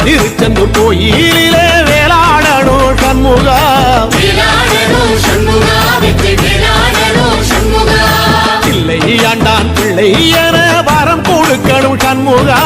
திருச்செந்தூர் கோயிலிலே வேளாடணும் சண்முகா பிள்ளை ஆண்டான் பிள்ளை என வரம் கொடுக்கணும் சண்முகா